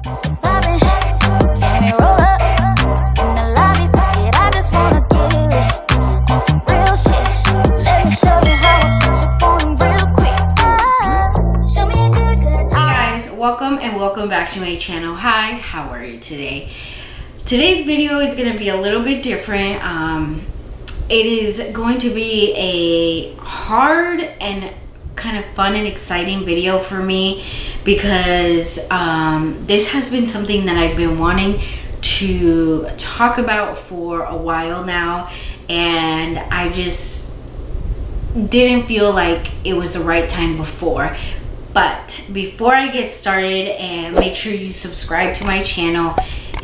It's poppin', and we roll up in the lobby. Fuck it, I just wanna get it on some real shit. Let me show you how I switch up on you real quick. Show me a good time. Hey guys, welcome and welcome back to my channel. Hi, how are you today? Today's video is going to be a little bit different. It is going to be a hard and kind of fun and exciting video for me because this has been something that I've been wanting to talk about for a while now, and I just didn't feel like it was the right time before. But before I get started, and make sure you subscribe to my channel,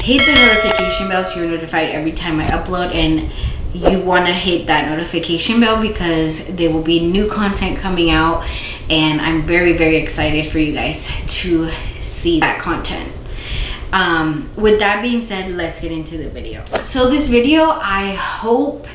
hit the notification bell so you're notified every time I upload, and you want to hit that notification bell because there will be new content coming out, and I'm very, very excited for you guys to see that content. With that being said, let's get into the video. So this video, I hope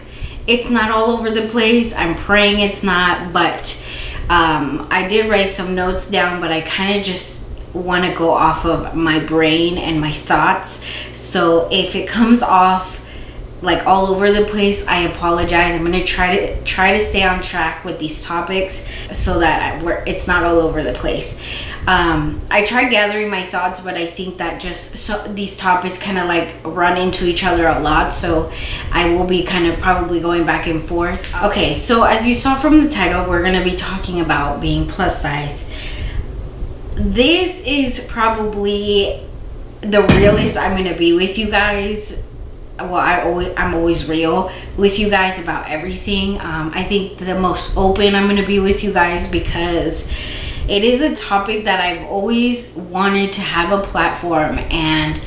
it's not all over the place. I'm praying it's not, but I did write some notes down, but I kind of just want to go off of my brain and my thoughts. So if it comes off like all over the place, I apologize. I'm going to try to stay on track with these topics so that it's not all over the place. I tried gathering my thoughts, but I think that these topics kind of like run into each other a lot, so I will be kind of probably going back and forth. Okay, so as you saw from the title, we're going to be talking about being plus size. This is probably the realest I'm going to be with you guys. Well, I'm always real with you guys about everything. I think the most open I'm going to be with you guys because it is a topic that I've always wanted to have a platform and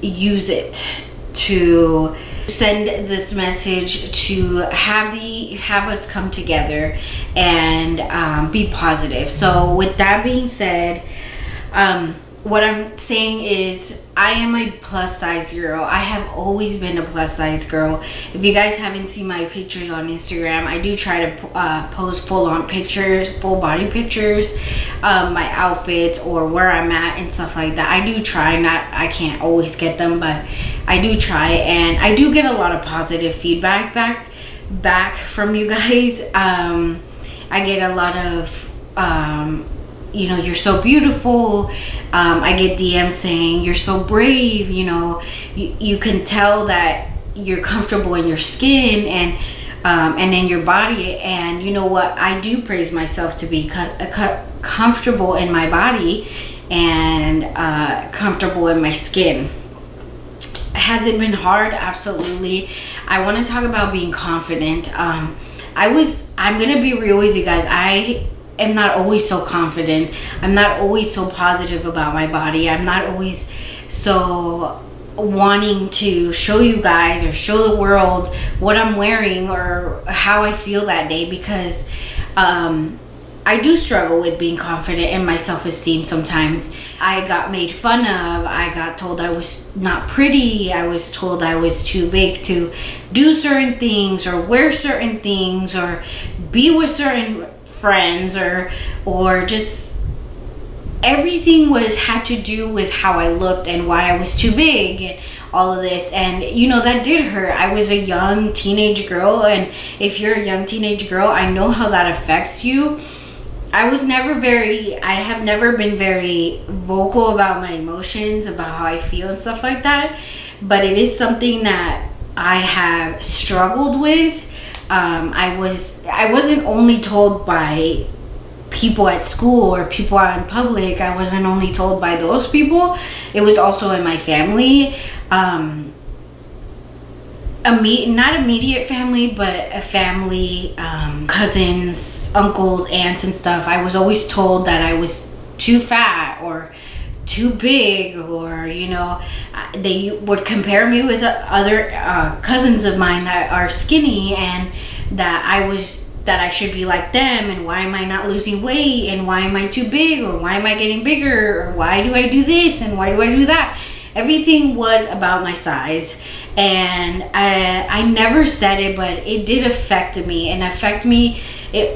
use it to send this message, to have us come together and be positive. So with that being said, what I'm saying is I am a plus size girl. I have always been a plus size girl. If you guys haven't seen my pictures on Instagram, I do try to post full-on pictures, full body pictures, my outfits or where I'm at and stuff like that. I do try. I can't always get them, but I do try, and I do get a lot of positive feedback back from you guys. I get a lot of you know, you're so beautiful. I get DMs saying you're so brave. You know, you can tell that you're comfortable in your skin and in your body. And you know what? I do praise myself to be comfortable in my body and comfortable in my skin. Has it been hard? Absolutely. I want to talk about being confident. I'm gonna be real with you guys. I am not always so confident. I'm not always so positive about my body. I'm not always so wanting to show you guys or show the world what I'm wearing or how I feel that day, because I do struggle with being confident in my self-esteem sometimes. I got made fun of. I got told I was not pretty. I was told I was too big to do certain things or wear certain things or be with certain friends, or just everything had to do with how I looked and why I was too big and all of this. And you know, that did hurt. I was a young teenage girl, and if you're a young teenage girl, I know how that affects you. I have never been very vocal about my emotions, about how I feel and stuff like that, but it is something that I have struggled with. I wasn't only told by people at school or people out in public. I wasn't only told by those people. It was also in my family. Not immediate family, but a family, cousins, uncles, aunts and stuff. I was always told that I was too fat or too big, or you know, they would compare me with other cousins of mine that are skinny, and that I should be like them, and why am I not losing weight, and why am I too big, or why am I getting bigger, or why do I do this and why do I do that. Everything was about my size, and I never said it, but it did affect me.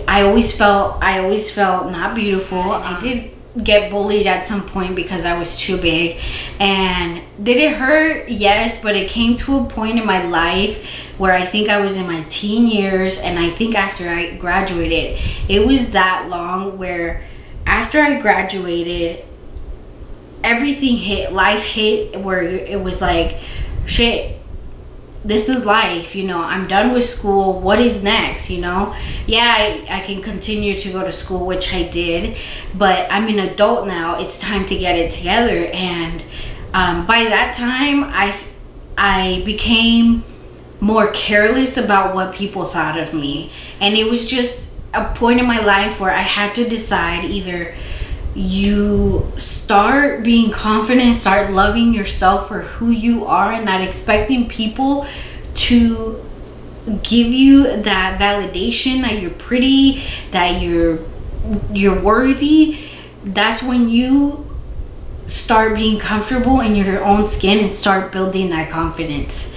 I always felt not beautiful. I did get bullied at some point because I was too big. And did it hurt? Yes, but it came to a point in my life where I think I was in my teen years, and I think after I graduated, it was that long where after I graduated, everything hit, life hit, where it was like, shit, this is life, you know, I'm done with school, what is next, you know? Yeah, I can continue to go to school, which I did, but I'm an adult now, it's time to get it together. And by that time, I became more careless about what people thought of me. And it was just a point in my life where I had to decide, either you start being confident, start loving yourself for who you are, and not expecting people to give you that validation that you're pretty, that you're worthy. That's when you start being comfortable in your own skin and start building that confidence.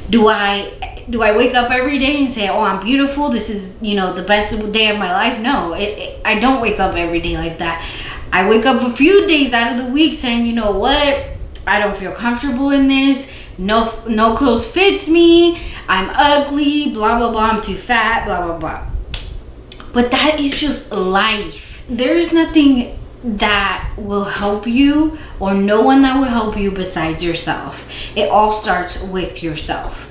Do I wake up every day and say, oh, I'm beautiful, this is, you know, the best day of my life? No, I don't wake up every day like that. I wake up a few days out of the week saying, you know what, I don't feel comfortable in this, no clothes fits me, I'm ugly, blah blah blah, I'm too fat, blah blah blah. But that is just life. There's nothing that will help you, or no one that will help you besides yourself. It all starts with yourself.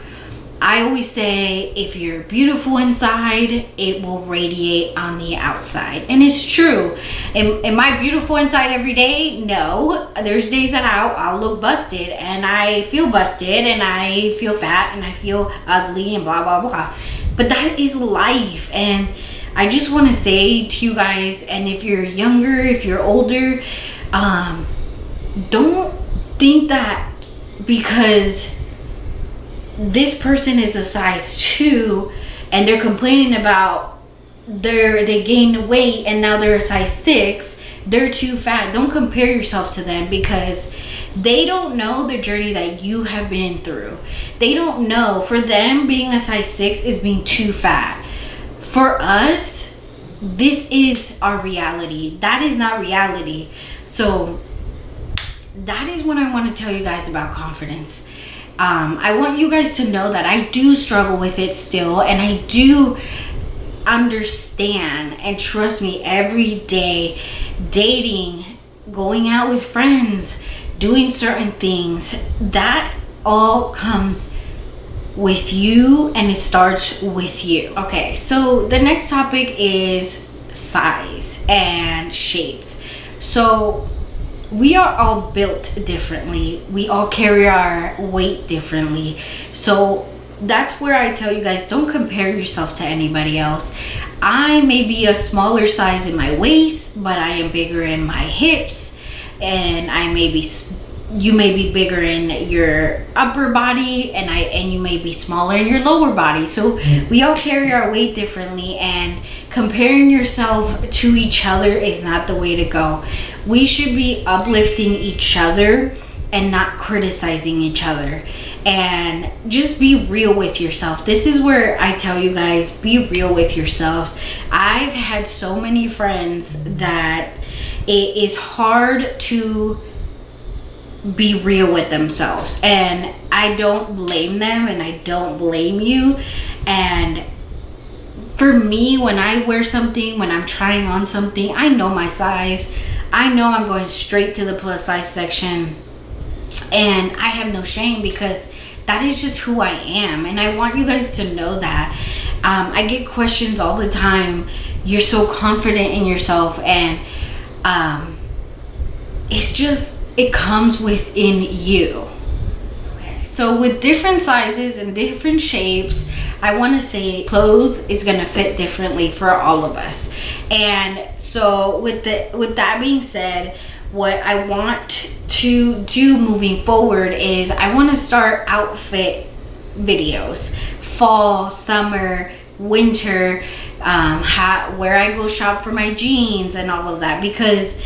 I always say, if you're beautiful inside, it will radiate on the outside. And it's true. Am I beautiful inside every day? No. There's days that I'll look busted, and I feel busted, and I feel fat, and I feel ugly, and blah, blah, blah. But that is life. And I just want to say to you guys, and if you're younger, if you're older, don't think that because this person is a size 2 and they're complaining about they gained weight and now they're a size 6, they're too fat. Don't compare yourself to them, because they don't know the journey that you have been through. They don't know. For them, being a size 6 is being too fat. For us, this is our reality. That is not reality. So that is what I want to tell you guys about confidence. I want you guys to know that I do struggle with it still, and I do understand, and trust me, every day, dating, going out with friends, doing certain things, that all comes with you, and it starts with you. Okay, so the next topic is size and shapes. So we are all built differently. We all carry our weight differently. So that's where I tell you guys, don't compare yourself to anybody else. I may be a smaller size in my waist, but I am bigger in my hips, and you may be bigger in your upper body, and you may be smaller in your lower body. So we all carry our weight differently, and comparing yourself to each other is not the way to go. We should be uplifting each other and not criticizing each other, and just be real with yourself. This is where I tell you guys, be real with yourselves. I've had so many friends that it is hard to be real with themselves, and I don't blame them, and I don't blame you. And for me, when I wear something, when I'm trying on something, I know my size. I know I'm going straight to the plus size section, and I have no shame, because that is just who I am. And I want you guys to know that. I get questions all the time, you're so confident in yourself, and it's just, it comes within you. Okay, so with different sizes and different shapes, I want to say clothes is going to fit differently for all of us. And so with that being said, what I want to do moving forward is I want to start outfit videos, fall, summer, winter, where I go shop for my jeans and all of that, because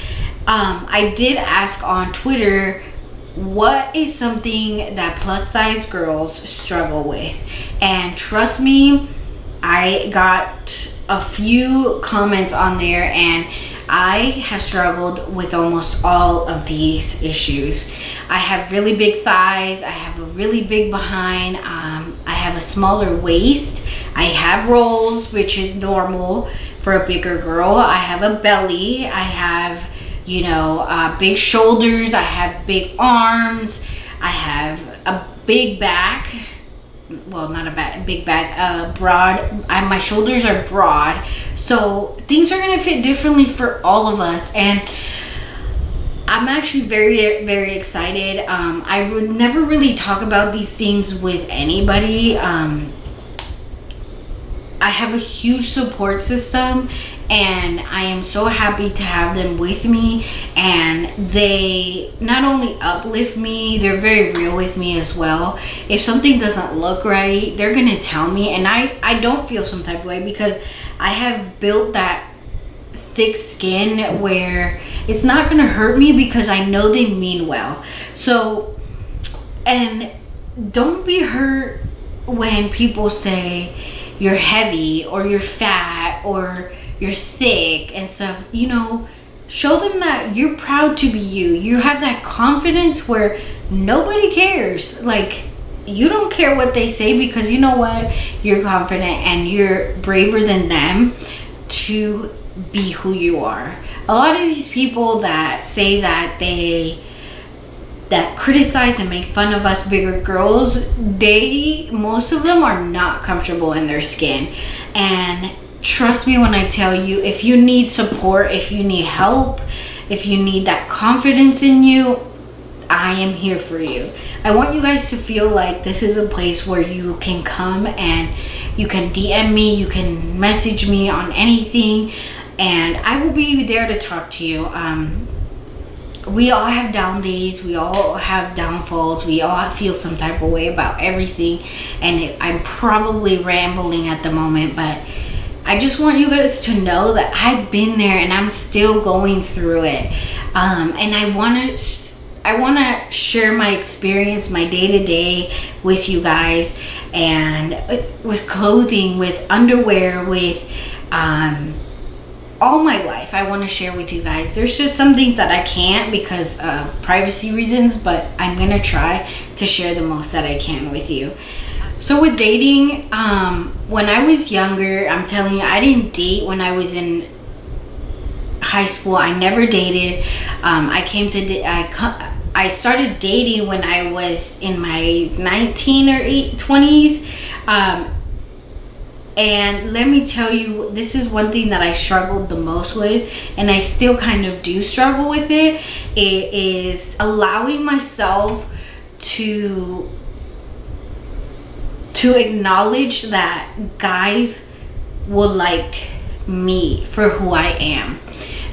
I did ask on Twitter, what is something that plus size girls struggle with? And trust me, I got a few comments on there, and I have struggled with almost all of these issues. I have really big thighs. I have a really big behind. I have a smaller waist. I have rolls, which is normal for a bigger girl. I have a belly. I have, you know, big shoulders. I have big arms. I have a big back. Well, not a big back, broad. My shoulders are broad. So things are going to fit differently for all of us. And I'm actually very, very excited. I would never really talk about these things with anybody. I have a huge support system, and I am so happy to have them with me, and they not only uplift me, they're very real with me as well. If something doesn't look right, they're gonna tell me, and I don't feel some type of way because I have built that thick skin where it's not gonna hurt me because I know they mean well. So, and don't be hurt when people say you're heavy or you're fat or you're thick and stuff. You know, show them that you're proud to be you. You have that confidence where nobody cares. Like, you don't care what they say because you know what? You're confident and you're braver than them to be who you are. A lot of these people that say that that criticize and make fun of us bigger girls, most of them are not comfortable in their skin. And trust me when I tell you, if you need support, if you need help, if you need that confidence in you, I am here for you. I want you guys to feel like this is a place where you can come and you can DM me, you can message me on anything, and I will be there to talk to you. We all have down days, we all have downfalls, we all feel some type of way about everything, and I'm probably rambling at the moment, but I just want you guys to know that I've been there and I'm still going through it. And I want to share my experience, my day-to-day with you guys, and with clothing, with underwear, with all my life. I want to share with you guys. There's just some things that I can't because of privacy reasons, but I'm gonna try to share the most that I can with you. So with dating, when I was younger, I'm telling you, I didn't date when I was in high school. I never dated. I started dating when I was in my 19 or 20s. And let me tell you, this is one thing that I struggled the most with, and I still kind of do struggle with it. It is allowing myself to acknowledge that guys will like me for who I am.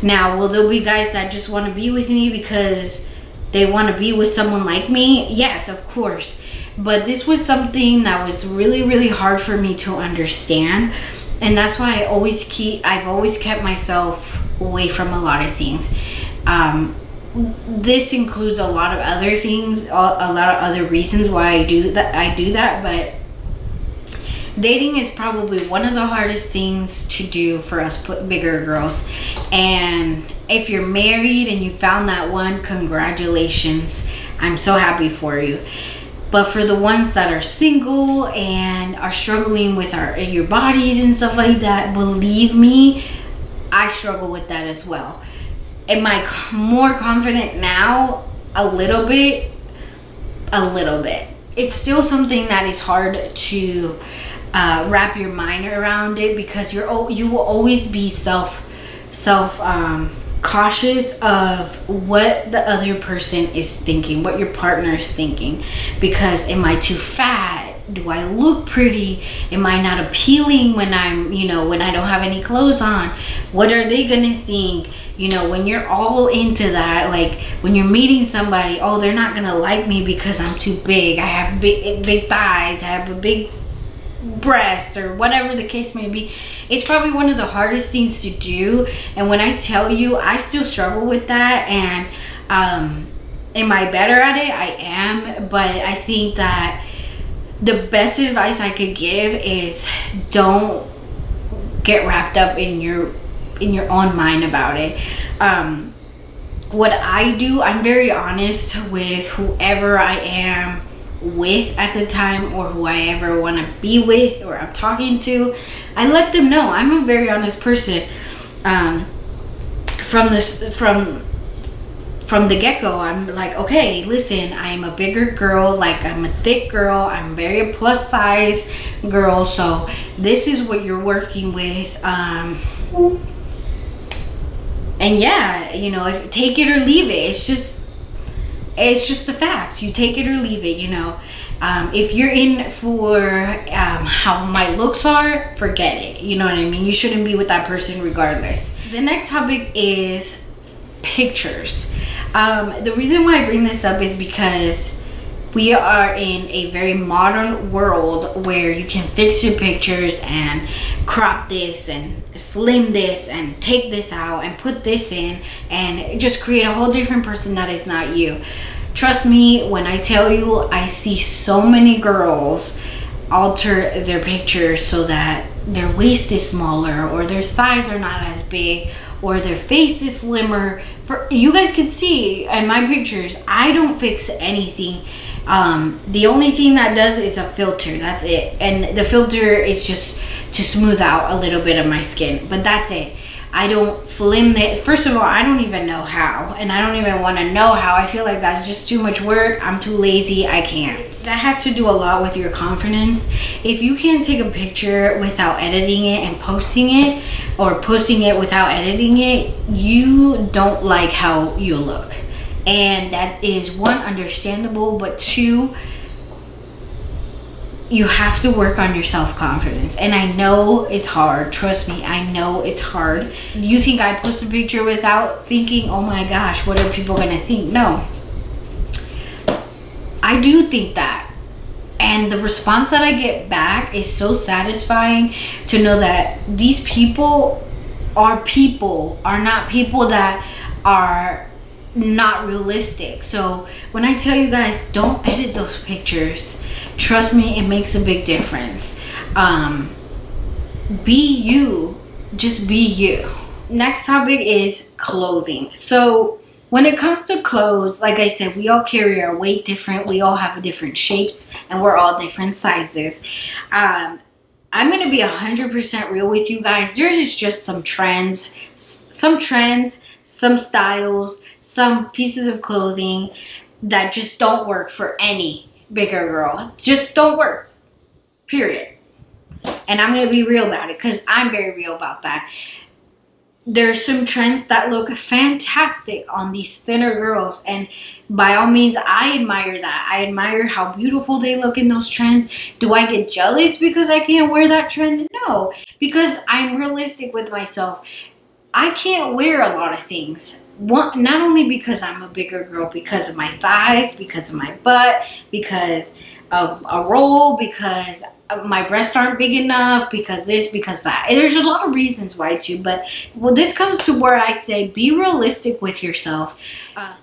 Now, will there be guys that just want to be with me because they want to be with someone like me? Yes, of course. But this was something that was really, really hard for me to understand. And that's why I've always kept myself away from a lot of things. This includes a lot of other things, a lot of other reasons why I do that, but dating is probably one of the hardest things to do for us bigger girls. And if you're married and you found that one, congratulations. I'm so happy for you. But for the ones that are single and are struggling with your bodies and stuff like that, believe me, I struggle with that as well. Am I more confident now? A little bit. It's still something that is hard to wrap your mind around it, because you will always be cautious of what the other person is thinking, what your partner is thinking. Because am I too fat? Do I look pretty? Am I not appealing when when I don't have any clothes on? What are they gonna think? When you're all into that, like when you're meeting somebody, oh, they're not gonna like me because I'm too big. I have big thighs. I have a big breast, or whatever the case may be. It's probably one of the hardest things to do. And when I tell you, I still struggle with that. And am I better at it? I am. But I think that the best advice I could give is don't get wrapped up in in your own mind about it. What I do, I'm very honest with whoever I am with at the time, or who I ever want to be with or I'm talking to. I let them know I'm a very honest person. From the get-go, I'm like, okay, listen, I'm a bigger girl, like I'm a thick girl, I'm very plus size girl, so this is what you're working with. And yeah, you know, if take it or leave it. It's just the facts. You take it or leave it, you know. If you're in for how my looks are, forget it. You know what I mean? You shouldn't be with that person regardless. The next topic is pictures. The reason why I bring this up is because we are in a very modern world where you can fix your pictures and crop this and slim this and take this out and put this in and just create a whole different person that is not you. Trust me when I tell you, I see so many girls alter their pictures so that their waist is smaller, or their thighs are not as big, or their face is slimmer. For you guys can see in my pictures, I don't fix anything. The only thing that does is a filter. That's it. And the filter is just to smooth out a little bit of my skin, but that's it. I don't slim this. First of all, I don't even know how, and I don't even want to know how. I feel like that's just too much work. I'm too lazy. I can't. That has to do a lot with your confidence. If you can't take a picture without editing it and posting it, or posting it without editing it, you don't like how you look. And that is, one, understandable, but two, you have to work on your self-confidence. And I know it's hard. Trust me, I know it's hard. You think I post a picture without thinking, oh my gosh, what are people gonna think? No. I do think that. And the response that I get back is so satisfying to know that these people are not people that are not realistic. So when I tell you guys, don't edit those pictures, trust me, it makes a big difference. Be you. Just be you. Next topic is clothing. So when it comes to clothes, like I said, we all carry our weight different. We all have different shapes, and we're all different sizes. I'm going to be 100% real with you guys. There's just some trends, some styles, some pieces of clothing that just don't work for any bigger girl. Just don't work. Period. And I'm going to be real about it because I'm very real about that. There's some trends that look fantastic on these thinner girls, and by all means, I admire that. I admire how beautiful they look in those trends. Do I get jealous because I can't wear that trend? No, because I'm realistic with myself. I can't wear a lot of things. Not only because I'm a bigger girl, because of my thighs, because of my butt, because of a roll, because my breasts aren't big enough, because this, because that. There's a lot of reasons why too, but well, this comes to where I say be realistic with yourself.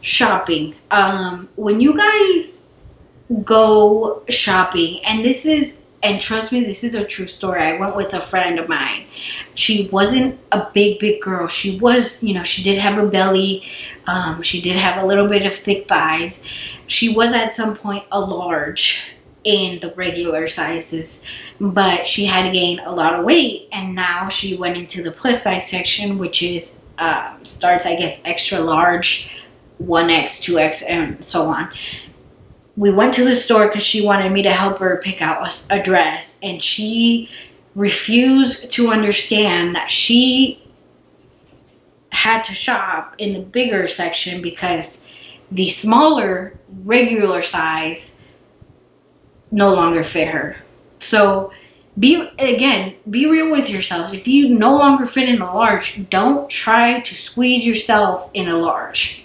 Shopping. When you guys go shopping, and trust me, this is a true story. I went with a friend of mine. She wasn't a big girl. She was, you know, she did have a belly. She did have a little bit of thick thighs. She was at some point a large in the regular sizes, but she had to gain a lot of weight, and now she went into the plus size section, which is starts, I guess, extra large, 1X, 2X, and so on. We went to the store because she wanted me to help her pick out a dress, and she refused to understand that she had to shop in the bigger section because the smaller regular size no longer fit her. So be real with yourself. If you no longer fit in a large, don't try to squeeze yourself in a large.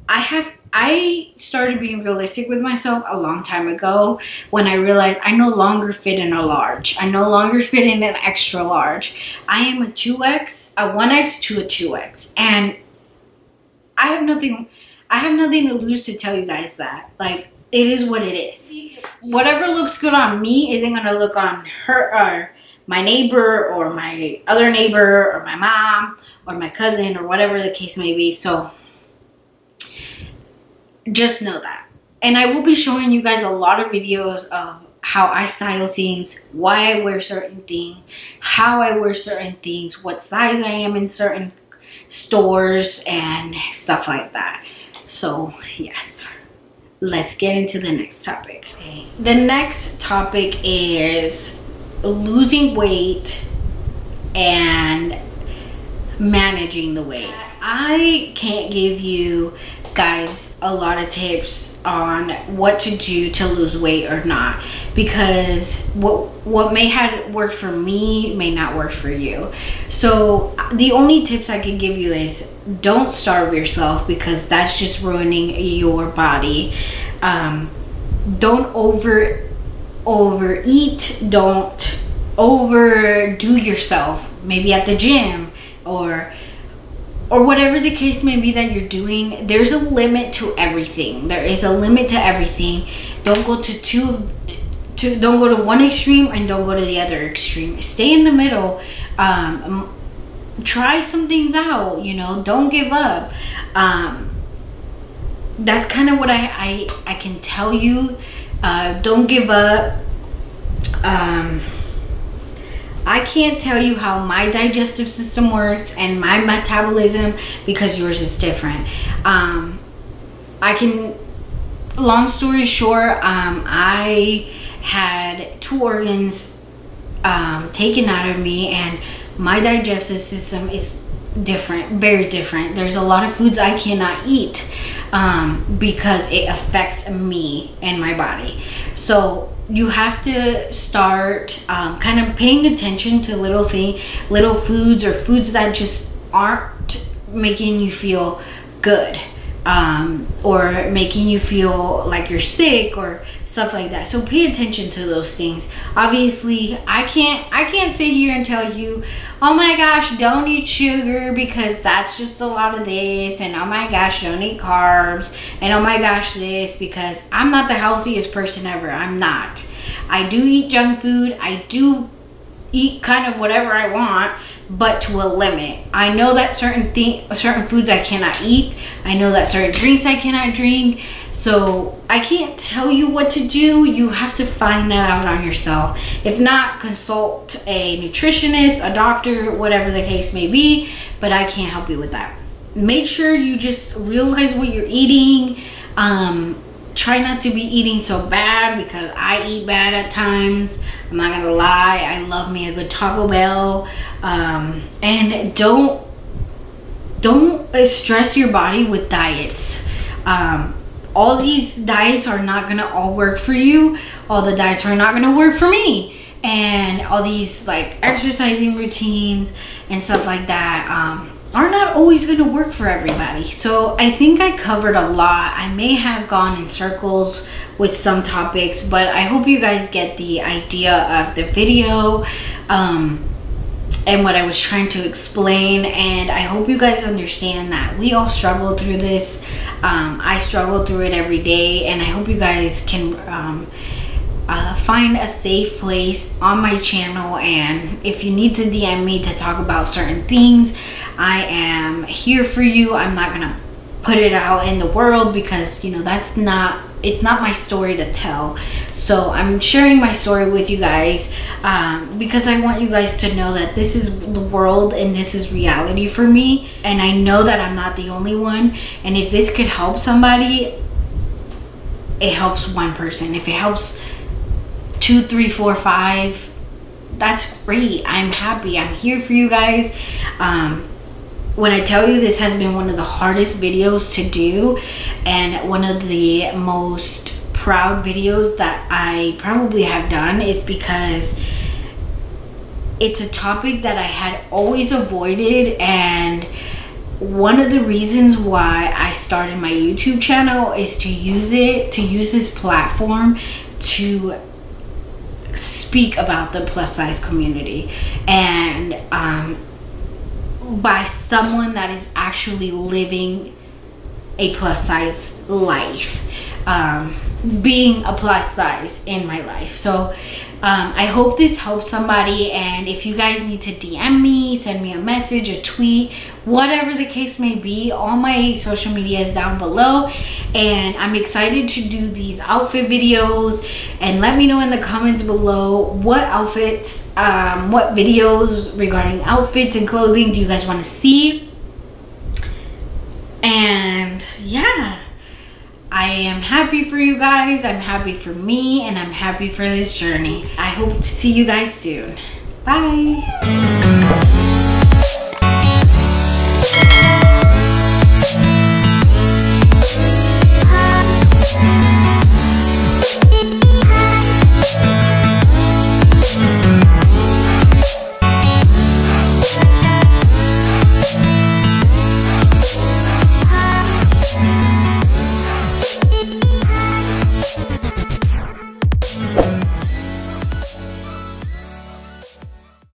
I started being realistic with myself a long time ago when I realized I no longer fit in a large. I no longer fit in an extra large. I am a 2X, a 1X to a 2X. And I have nothing to lose to tell you guys that. Like, it is what it is. Whatever looks good on me isn't going to look on her or my neighbor or my other neighbor or my mom or my cousin or whatever the case may be. So just know that. And I will be showing you guys a lot of videos of how I style things, why I wear certain things, how I wear certain things, what size I am in certain stores and stuff like that. So yes, let's get into the next topic. Okay. The next topic is losing weight and managing the weight. I can't give you guys a lot of tips on what to do to lose weight or not, because what may have worked for me may not work for you. So the only tips I can give you is don't starve yourself, because that's just ruining your body. Don't overeat. Don't overdo yourself, maybe at the gym or whatever the case may be that you're doing. There's a limit to everything. There is a limit to everything. Don't go don't go to one extreme and don't go to the other extreme. Stay in the middle. Try some things out, you know, don't give up. That's kind of what I can tell you. Don't give up. I can't tell you how my digestive system works and my metabolism, because yours is different. Long story short, I had 2 organs taken out of me, and my digestive system is different, very different. There's a lot of foods I cannot eat because it affects me and my body. So you have to start kind of paying attention to little foods or foods that just aren't making you feel good, or making you feel like you're sick or stuff like that. So pay attention to those things. Obviously, I can't sit here and tell you, oh my gosh, don't eat sugar because that's just a lot of this, and oh my gosh, don't eat carbs, and oh my gosh this, because I'm not the healthiest person ever. I'm not. I do eat junk food. I do eat kind of whatever I want, but to a limit. I know that certain foods I cannot eat. I know that certain drinks I cannot drink. So I can't tell you what to do. You have to find that out on yourself. If not, consult a nutritionist, a doctor, whatever the case may be, but I can't help you with that. Make sure you just realize what you're eating. Try not to be eating so bad, because I eat bad at times. I'm not gonna lie. I love me a good Taco Bell. And don't stress your body with diets. All these diets are not gonna all work for you. All the diets are not gonna work for me. And all these like exercising routines and stuff like that are not always gonna work for everybody. So I think I covered a lot. I may have gone in circles with some topics, but I hope you guys get the idea of the video and what I was trying to explain. And I hope you guys understand that we all struggle through this. I struggle through it every day, and I hope you guys can find a safe place on my channel. And if you need to DM me to talk about certain things, I am here for you. I'm not gonna put it out in the world, because you know it's not my story to tell. So I'm sharing my story with you guys because I want you guys to know that this is the world and this is reality for me, and I know that I'm not the only one. And if this could help somebody, it helps one person. If it helps 2, 3, 4, 5, that's great. I'm happy. I'm here for you guys. When I tell you this has been one of the hardest videos to do, and one of the most proud videos that I probably have done, is because it's a topic that I had always avoided. And one of the reasons why I started my YouTube channel is to use this platform to speak about the plus size community, and by someone that is actually living a plus size life, being a plus size in my life. So I hope this helps somebody, and if you guys need to DM me, send me a message, a tweet, whatever the case may be, all my social media is down below, and I'm excited to do these outfit videos. And let me know in the comments below what outfits, what videos regarding outfits and clothing do you guys want to see. And yeah, I am happy for you guys, I'm happy for me, and I'm happy for this journey. I hope to see you guys soon. Bye.